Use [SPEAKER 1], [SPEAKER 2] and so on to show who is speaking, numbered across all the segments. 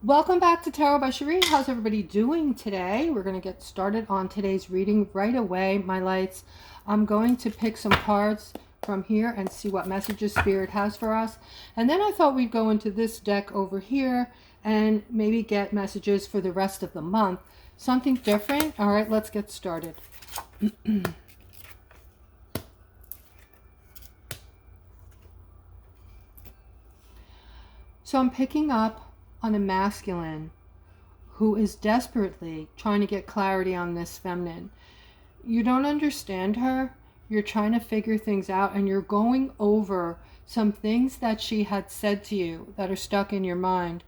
[SPEAKER 1] Welcome back to Tarot by Cherie. How's everybody doing today? We're going to get started on today's reading right away, my lights. I'm going to pick some cards from here and see what messages Spirit has for us. And then I thought we'd go into this deck over here and maybe get messages for the rest of the month. Something different. All right, let's get started. So I'm picking up on a masculine who is desperately trying to get clarity on this feminine. You don't understand her. You're trying to figure things out, and you're going over some things that she had said to you that are stuck in your mind.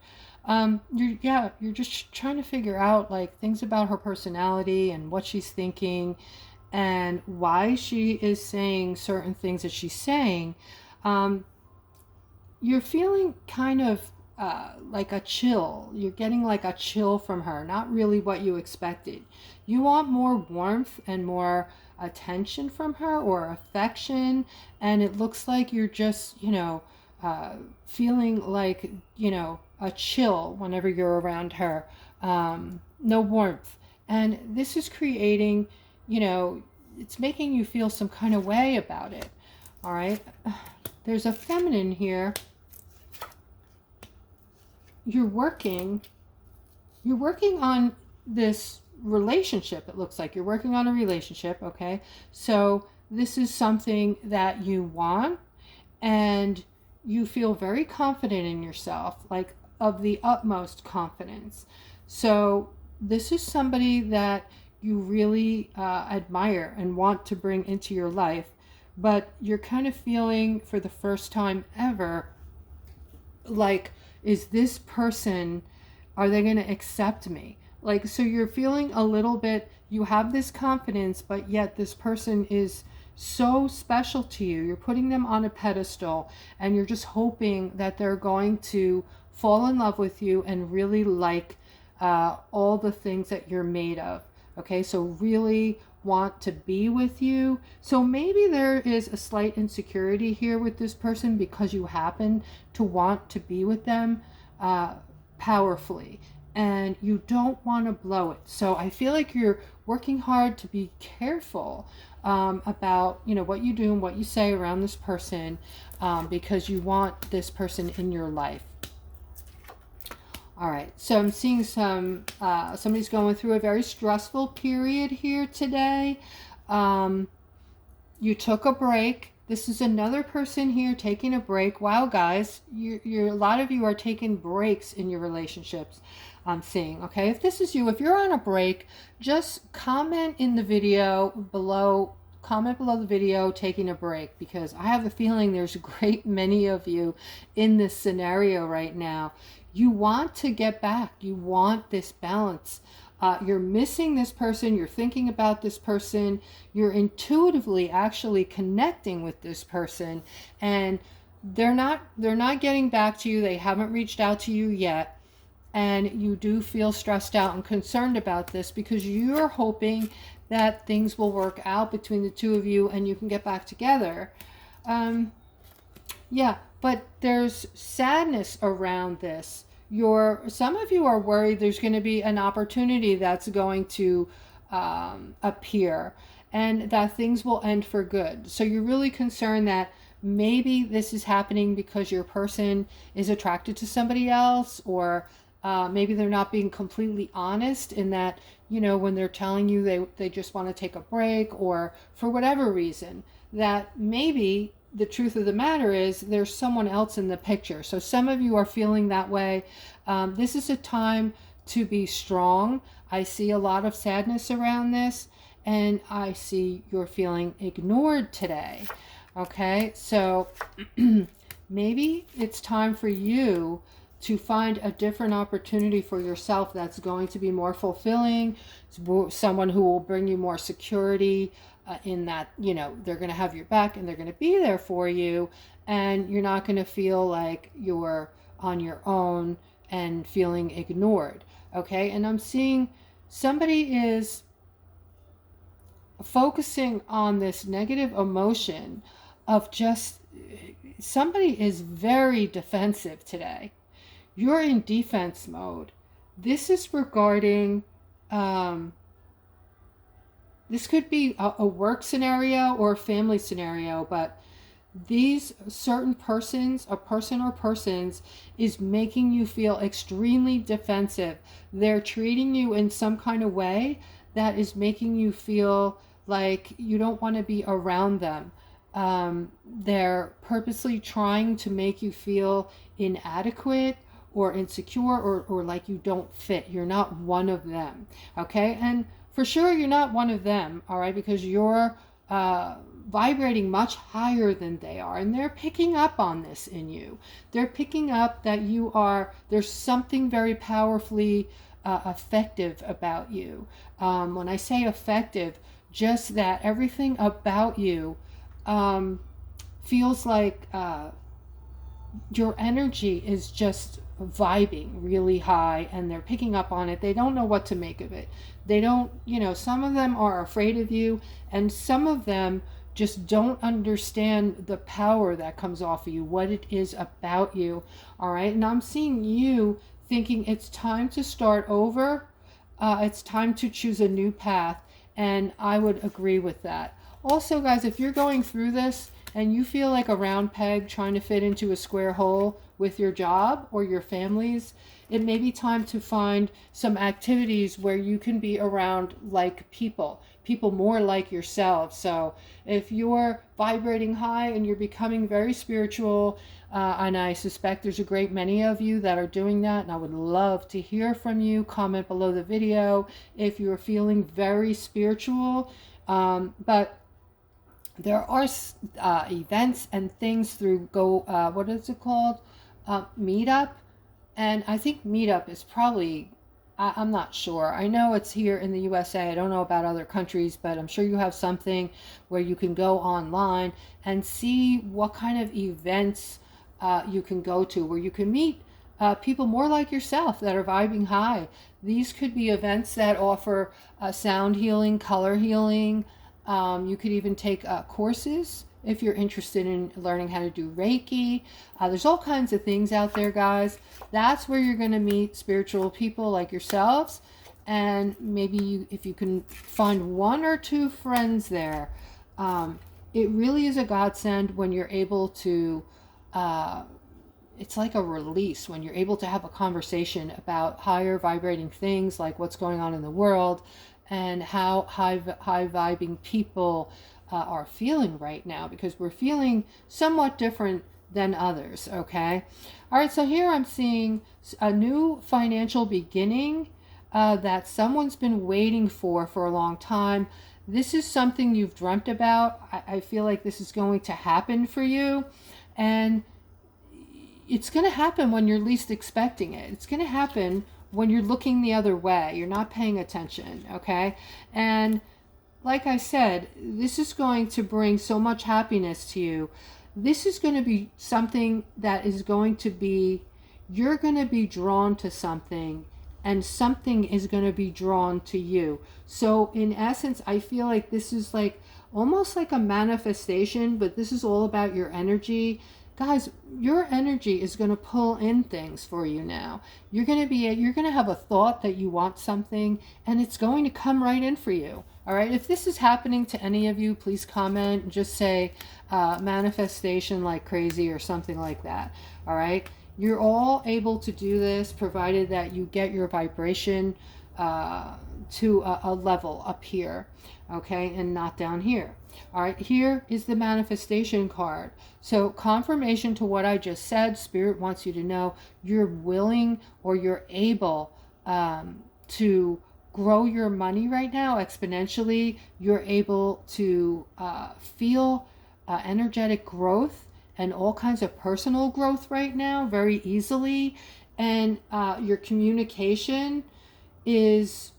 [SPEAKER 1] You're just trying to figure out like things about her personality and what she's thinking and why she is saying certain things that she's saying. You're feeling kind of like a chill. You're getting like a chill from her, not really what you expected. You want more warmth and more attention from her or affection, and it looks like you're just, feeling like, a chill whenever you're around her. No warmth. And this is creating, it's making you feel some kind of way about it. All right. There's a feminine here. You're working on this relationship. It looks like you're working on a relationship. Okay. So this is something that you want, and you feel very confident in yourself, like of the utmost confidence. So this is somebody that you really admire and want to bring into your life, but you're kind of feeling for the first time ever like, is this person, are they going to accept me? Like, so you're feeling a little bit, you have this confidence, but yet this person is so special to you. You're putting them on a pedestal, and you're just hoping that they're going to fall in love with you and really like all the things that you're made of. Okay, so really want to be with you. So maybe there is a slight insecurity here with this person because you happen to want to be with them powerfully, and you don't want to blow it. So I feel like you're working hard to be careful about what you do and what you say around this person, because you want this person in your life. All right, so I'm seeing somebody's going through a very stressful period here today. You took a break. This is another person here taking a break. Wow, guys, a lot of you are taking breaks in your relationships, I'm seeing. Okay, if this is you, if you're on a break, just comment in the video below. Comment below the video taking a break, because I have a feeling there's a great many of you in this scenario right now. You want to get back. You want this balance. You're missing this person. You're thinking about this person. You're intuitively actually connecting with this person, and they're not getting back to you. They haven't reached out to you yet, and you do feel stressed out and concerned about this because you're hoping that things will work out between the two of you and you can get back together. Yeah, but there's sadness around this. Some of you are worried there's going to be an opportunity that's going to appear, and that things will end for good. So you're really concerned that maybe this is happening because your person is attracted to somebody else, or maybe they're not being completely honest in that, when they're telling you they just want to take a break, or for whatever reason, that maybe the truth of the matter is there's someone else in the picture. So some of you are feeling that way. This is a time to be strong. I see a lot of sadness around this, and I see you're feeling ignored today. Okay, so maybe it's time for you to find a different opportunity for yourself that's going to be more fulfilling, someone who will bring you more security, in that, they're going to have your back and they're going to be there for you, and you're not going to feel like you're on your own and feeling ignored. Okay, and I'm seeing somebody is focusing on this negative emotion of just, somebody is very defensive today. you're in defense mode. This is regarding, this could be a work scenario or a family scenario, but these certain persons, a person or persons, is making you feel extremely defensive. They're treating you in some kind of way that is making you feel like you don't want to be around them. They're purposely trying to make you feel inadequate or insecure, or like you don't fit. You're not one of them. Okay? And for sure you're not one of them, all right, because you're vibrating much higher than they are, and they're picking up on this in you. They're picking up that you are, there's something very powerfully effective about you. When I say effective, just that everything about you feels like your energy is just vibing really high, and they're picking up on it. They don't know what to make of it. They don't, some of them are afraid of you, and some of them just don't understand the power that comes off of you, what it is about you. All right. And I'm seeing you thinking it's time to start over. It's time to choose a new path. And I would agree with that. Also, guys, if you're going through this and you feel like a round peg trying to fit into a square hole with your job or your families, it may be time to find some activities where you can be around like people more like yourselves. So if you're vibrating high and you're becoming very spiritual, and I suspect there's a great many of you that are doing that, and I would love to hear from you. Comment below the video if you're feeling very spiritual. But there are events and things through what is it called? Meetup. And I think Meetup is probably, I'm not sure. I know it's here in the USA. I don't know about other countries, but I'm sure you have something where you can go online and see what kind of events you can go to, where you can meet people more like yourself that are vibing high. These could be events that offer sound healing, color healing. You could even take courses if you're interested in learning how to do Reiki. There's all kinds of things out there, guys. That's where you're going to meet spiritual people like yourselves. And maybe if you can find one or two friends there, it really is a godsend when you're able to, it's like a release when you're able to have a conversation about higher vibrating things like what's going on in the world and how high vibing people are feeling right now, because we're feeling somewhat different than others. Okay. All right. So here I'm seeing a new financial beginning that someone's been waiting for a long time. This is something you've dreamt about. I feel like this is going to happen for you, and it's going to happen when you're least expecting it. It's going to happen when you're looking the other way. You're not paying attention. Okay. And like I said, this is going to bring so much happiness to you. This is going to be something that is going to be, you're going to be drawn to something, and something is going to be drawn to you. So in essence, I feel like this is like almost like a manifestation, but this is all about your energy. Guys, your energy is going to pull in things for you now. You're going to have a thought that you want something, and it's going to come right in for you. All right. If this is happening to any of you, please comment and just say manifestation like crazy or something like that. All right. You're all able to do this, provided that you get your vibration to a level up here. Okay. And not down here. All right. Here is the manifestation card. So confirmation to what I just said. Spirit wants you to know you're willing or you're able to grow your money right now exponentially. You're able to feel energetic growth and all kinds of personal growth right now very easily. And your communication is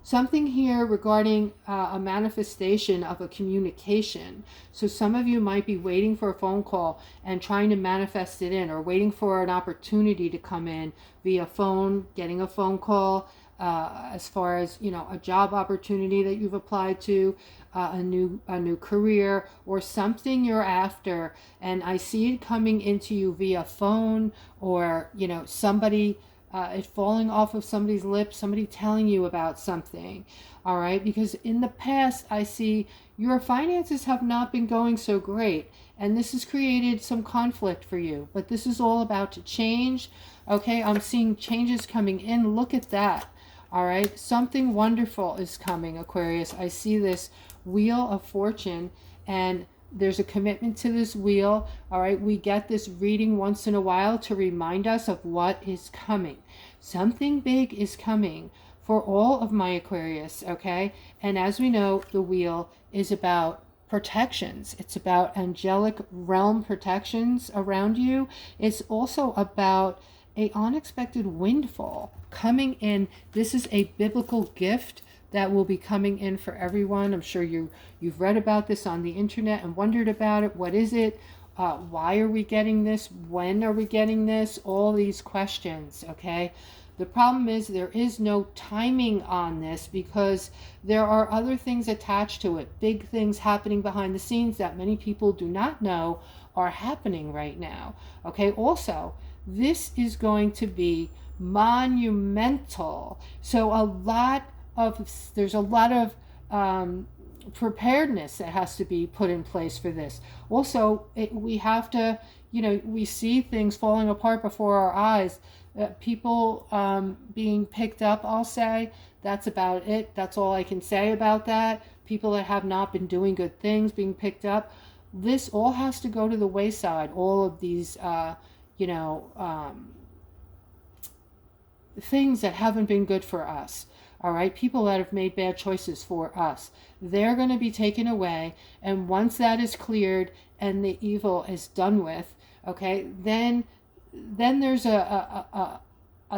[SPEAKER 1] something here regarding a manifestation of a communication. So some of you might be waiting for a phone call and trying to manifest it in, or waiting for an opportunity to come in via phone, getting a phone call. as far as, you know, a job opportunity that you've applied to, a new career, or something you're after, and I see it coming into you via phone, or, you know, somebody, it falling off of somebody's lips, somebody telling you about something. All right, because in the past I see your finances have not been going so great, and this has created some conflict for you, but this is all about to change. Okay, I'm seeing changes coming in. Look at that. All right, something wonderful is coming, Aquarius. I see this wheel of fortune, and there's a commitment to this wheel. All right, we get this reading once in a while to remind us of what is coming. Something big is coming for all of my Aquarius, okay? And as we know, the wheel is about protections. It's about angelic realm protections around you. It's also about a unexpected windfall coming in. This is a biblical gift that will be coming in for everyone. I'm sure you've read about this on the internet and wondered about it. What is it? Why are we getting this? When are we getting this? All these questions, okay? The problem is there is no timing on this, because there are other things attached to it, big things happening behind the scenes that many people do not know are happening right now. Okay, also, this is going to be monumental. So there's a lot of preparedness that has to be put in place for this. Also, we have to, you know, we see things falling apart before our eyes. People being picked up, I'll say. That's about it. That's all I can say about that. People that have not been doing good things being picked up. This all has to go to the wayside. All of these, things that haven't been good for us. All right, people that have made bad choices for us, they're going to be taken away. And once that is cleared and the evil is done with, okay, then there's a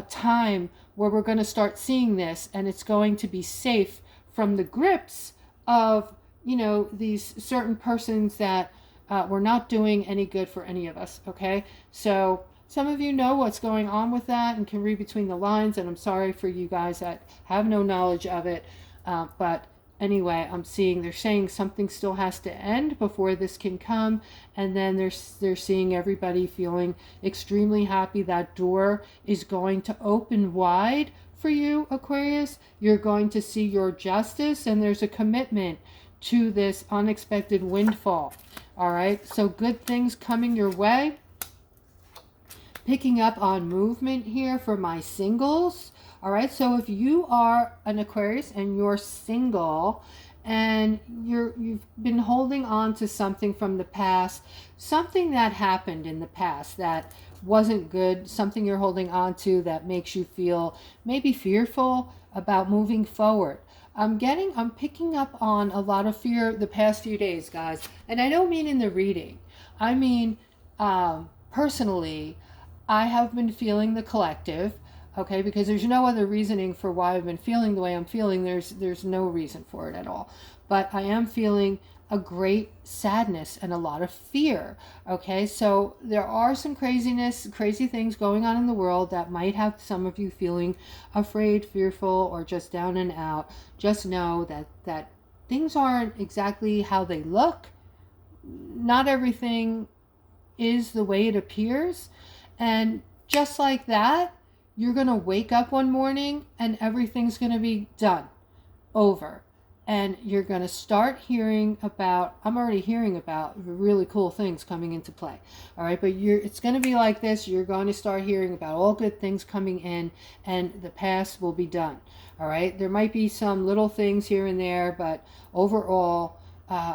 [SPEAKER 1] time where we're going to start seeing this, and it's going to be safe from the grips of, you know, these certain persons that were not doing any good for any of us. Okay, so some of you know what's going on with that and can read between the lines, and I'm sorry for you guys that have no knowledge of it, but anyway, I'm seeing they're saying something still has to end before this can come, and then they're seeing everybody feeling extremely happy. That door is going to open wide for you, Aquarius. You're going to see your justice, and there's a commitment to this unexpected windfall. All right, so good things coming your way. Picking up on movement here for my singles. All right, so if you are an Aquarius and you're single and you've been holding on to something from the past, something that happened in the past that wasn't good, something you're holding on to that makes you feel maybe fearful about moving forward. I'm picking up on a lot of fear the past few days, guys. And I don't mean in the reading. I mean, personally, I have been feeling the collective, okay, because there's no other reasoning for why I've been feeling the way I'm feeling. There's no reason for it at all. But I am feeling a great sadness and a lot of fear, okay? So there are some crazy things going on in the world that might have some of you feeling afraid, fearful, or just down and out. Just know that things aren't exactly how they look. Not everything is the way it appears. And just like that, you're going to wake up one morning and everything's going to be done, over. And you're going to start hearing about, I'm already hearing about really cool things coming into play. All right, but it's going to be like this. You're going to start hearing about all good things coming in, and the past will be done. All right, there might be some little things here and there, but overall,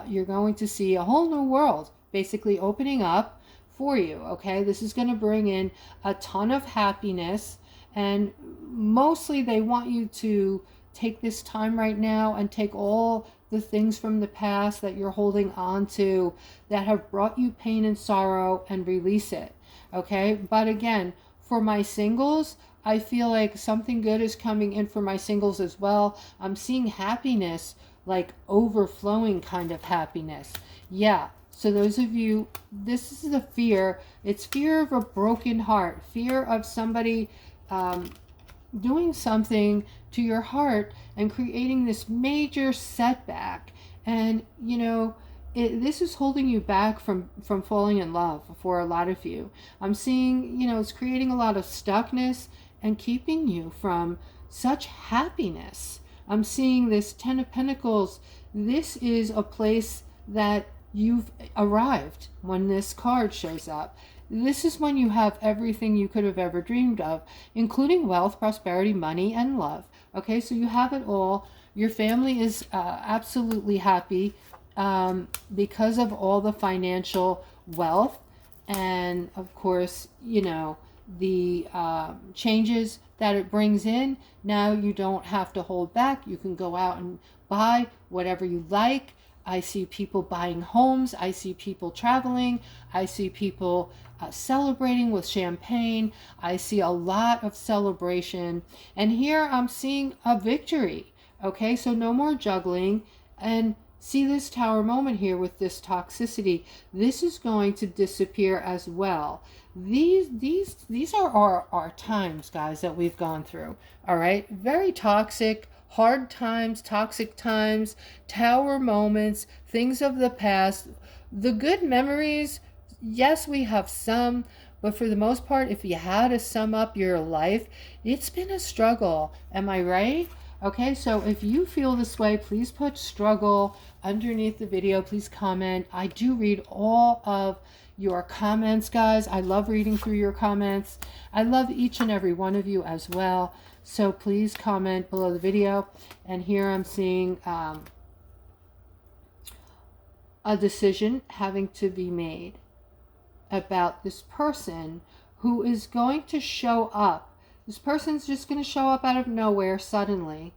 [SPEAKER 1] you're going to see a whole new world basically opening up for you. Okay, this is going to bring in a ton of happiness, and mostly they want you to take this time right now and take all the things from the past that you're holding on to that have brought you pain and sorrow and release it. Okay, but again, for my singles, I feel like something good is coming in for my singles as well. I'm seeing happiness, like overflowing kind of happiness. Yeah. So those of you, this is the fear. It's fear of a broken heart, fear of somebody doing something to your heart and creating this major setback. And this is holding you back from falling in love for a lot of you. I'm seeing, it's creating a lot of stuckness and keeping you from such happiness. I'm seeing this Ten of Pentacles. This is a place that you've arrived when this card shows up. This is when you have everything you could have ever dreamed of, including wealth, prosperity, money, and love. Okay, so you have it all. Your family is absolutely happy because of all the financial wealth. And of course, the changes that it brings in. Now you don't have to hold back. You can go out and buy whatever you like. I see people buying homes. I see people traveling. I see people celebrating with champagne. I see a lot of celebration. And here I'm seeing a victory. Okay, so no more juggling. And see this Tower moment here with this toxicity. This is going to disappear as well. These are our times, guys, that we've gone through. All right, very toxic, hard times, toxic times, Tower moments, things of the past. The good memories, yes, we have some, but for the most part, if you had to sum up your life, it's been a struggle. Am I right? Okay, so if you feel this way, please put struggle underneath the video. Please comment. I do read all of your comments, guys. I love reading through your comments. I love each and every one of you as well. So please comment below the video. And here I'm seeing a decision having to be made about this person who is going to show up. This person's just going to show up out of nowhere suddenly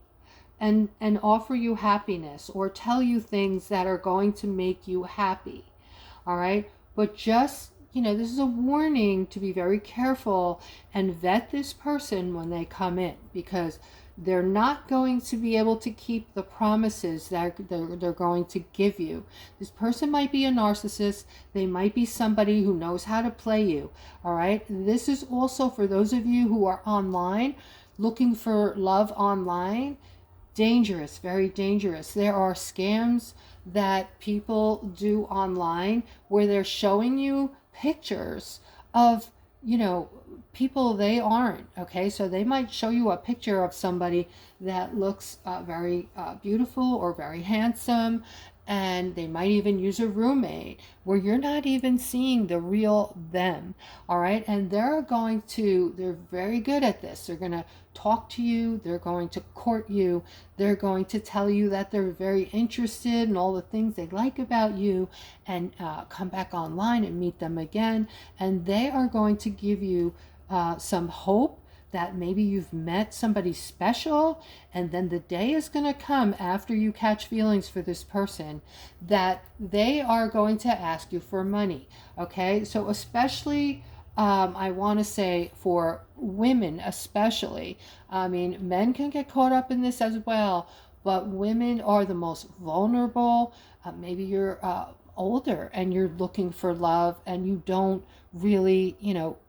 [SPEAKER 1] and offer you happiness or tell you things that are going to make you happy. All right. But just, this is a warning to be very careful and vet this person when they come in, because they're not going to be able to keep the promises that they're going to give you. This person might be a narcissist. They might be somebody who knows how to play you. All right. This is also for those of you who are online, looking for love online. Dangerous, very dangerous. There are scams that people do online where they're showing you pictures of, people they aren't. Okay, so they might show you a picture of somebody that looks very beautiful or very handsome, and they might even use a roommate where you're not even seeing the real them. All right, and they're very good at this. They're going to talk to you, they're going to court you, they're going to tell you that they're very interested in all the things they like about you, and come back online and meet them again, and they are going to give you some hope that maybe you've met somebody special, and then the day is going to come after you catch feelings for this person that they are going to ask you for money. Okay, so especially I want to say for women especially. I mean, men can get caught up in this as well, but women are the most vulnerable. Maybe you're older and you're looking for love and you don't really,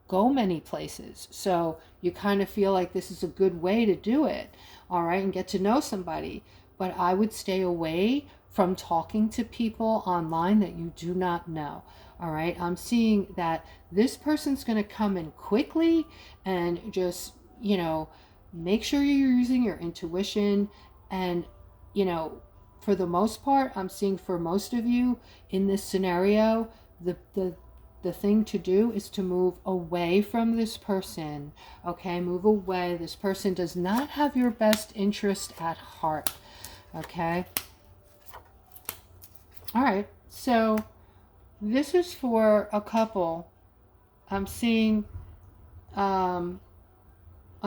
[SPEAKER 1] go many places. So you kind of feel like this is a good way to do it, all right, and get to know somebody. But I would stay away from talking to people online that you do not know. All right, I'm seeing that this person's going to come in quickly and just, make sure you're using your intuition. And, for the most part, I'm seeing for most of you in this scenario, the thing to do is to move away from this person. Okay, move away. This person does not have your best interest at heart. Okay. All right, so this is for a couple. I'm seeing a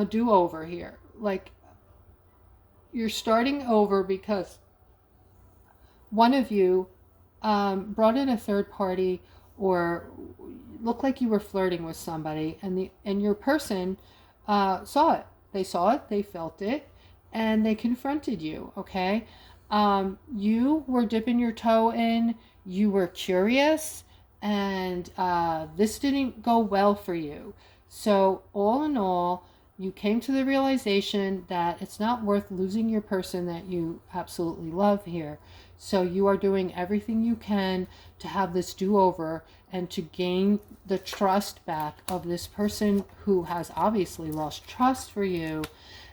[SPEAKER 1] do-over here. Like, you're starting over because one of you brought in a third party or looked like you were flirting with somebody, and your person saw it. They saw it, they felt it, and they confronted you. Okay, you were dipping your toe in. You were curious, and this didn't go well for you. So all in all, you came to the realization that it's not worth losing your person that you absolutely love here. So you are doing everything you can to have this do-over and to gain the trust back of this person who has obviously lost trust for you.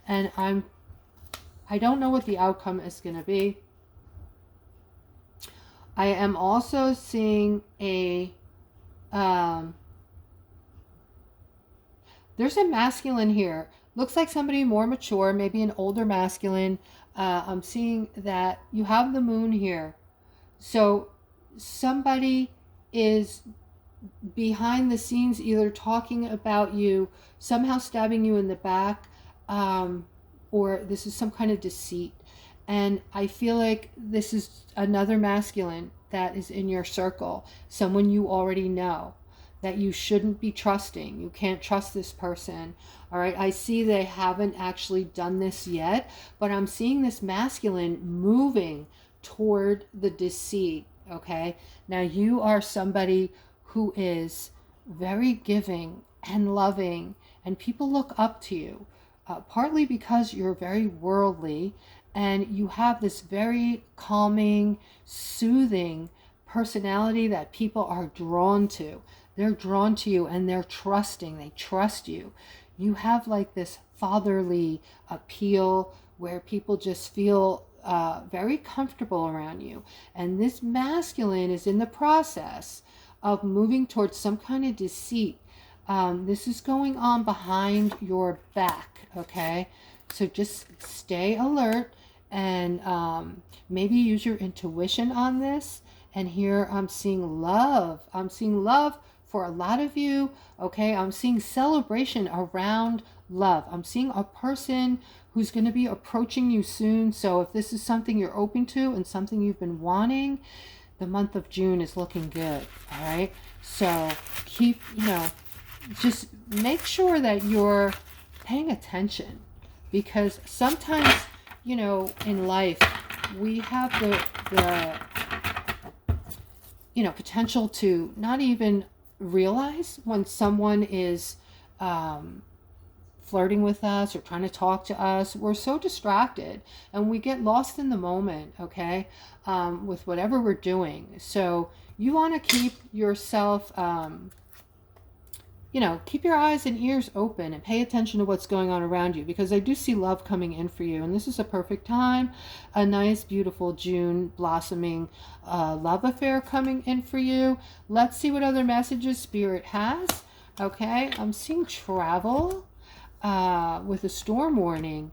[SPEAKER 1] And I don't know what the outcome is going to be. I am also seeing there's a masculine here. Looks like somebody more mature, maybe an older masculine. I'm seeing that you have the moon here. So somebody is behind the scenes either talking about you, somehow stabbing you in the back, or this is some kind of deceit. And I feel like this is another masculine that is in your circle, someone you already know that you shouldn't be trusting. You can't trust this person. All right. I see they haven't actually done this yet, but I'm seeing this masculine moving toward the deceit. Okay. Now you are somebody who is very giving and loving, and people look up to you, partly because you're very worldly and you have this very calming, soothing personality that people are drawn to. They're drawn to you and they're trusting. They trust you. You have like this fatherly appeal where people just feel very comfortable around you. And this masculine is in the process of moving towards some kind of deceit. This is going on behind your back, okay? So just stay alert and maybe use your intuition on this. And here I'm seeing love. I'm seeing love for a lot of you, okay? I'm seeing celebration around love. I'm seeing a person who's going to be approaching you soon. So if this is something you're open to and something you've been wanting, the month of June is looking good, all right? So keep, just make sure that you're paying attention, because sometimes, in life, we have the potential to not even realize when someone is flirting with us or trying to talk to us. We're so distracted and we get lost in the moment, okay, with whatever we're doing. So you want to keep yourself, keep your eyes and ears open and pay attention to what's going on around you, because I do see love coming in for you. And this is a perfect time, a nice, beautiful June blossoming love affair coming in for you. Let's see what other messages Spirit has. Okay, I'm seeing travel with a storm warning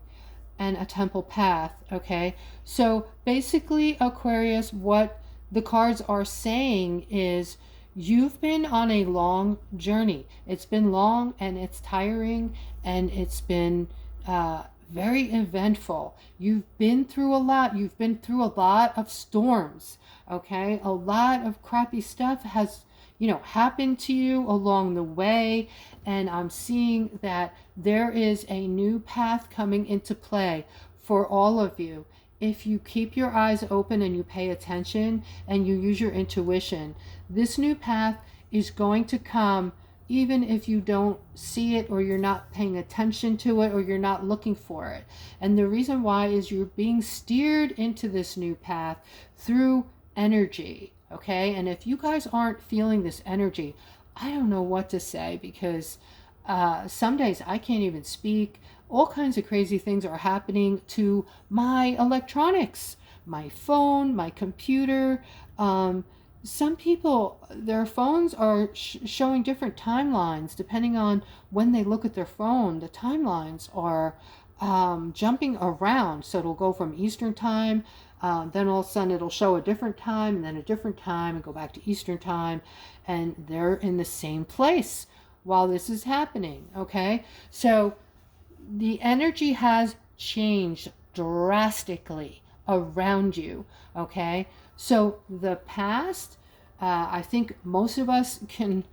[SPEAKER 1] and a temple path. Okay, so basically, Aquarius, what the cards are saying is you've been on a long journey. It's been long and it's tiring and it's been very eventful. You've been through a lot. You've been through a lot of storms. Okay, a lot of crappy stuff has happened to you along the way, and I'm seeing that there is a new path coming into play for all of you. If you keep your eyes open and you pay attention and you use your intuition, this new path is going to come even if you don't see it, or you're not paying attention to it, or you're not looking for it. And the reason why is you're being steered into this new path through energy, okay? And if you guys aren't feeling this energy, I don't know what to say, because some days I can't even speak. All kinds of crazy things are happening to my electronics, my phone, my computer. Some people, their phones are showing different timelines depending on when they look at their phone. The timelines are jumping around. So it'll go from Eastern time, then all of a sudden it'll show a different time, and then a different time, and go back to Eastern time. And they're in the same place while this is happening, okay? So the energy has changed drastically around you, okay? So the past, I think most of us can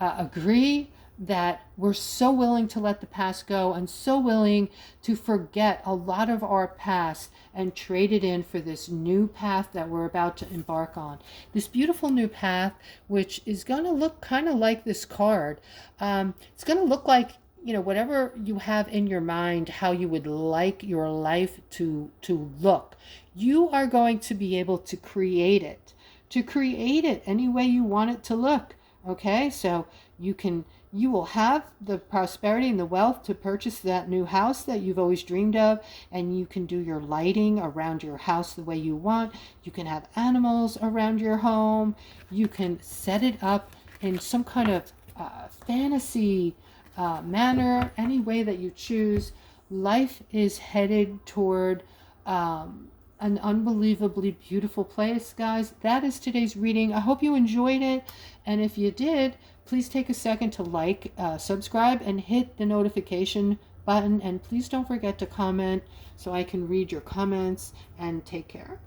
[SPEAKER 1] agree that we're so willing to let the past go and so willing to forget a lot of our past and trade it in for this new path that we're about to embark on. This beautiful new path, which is going to look kind of like this card. It's going to look like whatever you have in your mind, how you would like your life to look, you are going to be able to create it any way you want it to look. Okay, so you will have the prosperity and the wealth to purchase that new house that you've always dreamed of, and you can do your lighting around your house the way you want. You can have animals around your home. You can set it up in some kind of fantasy manner, any way that you choose. Life is headed toward an unbelievably beautiful place, guys. That is today's reading. I hope you enjoyed it. And if you did, please take a second to like, subscribe, and hit the notification button. And please don't forget to comment so I can read your comments, and take care.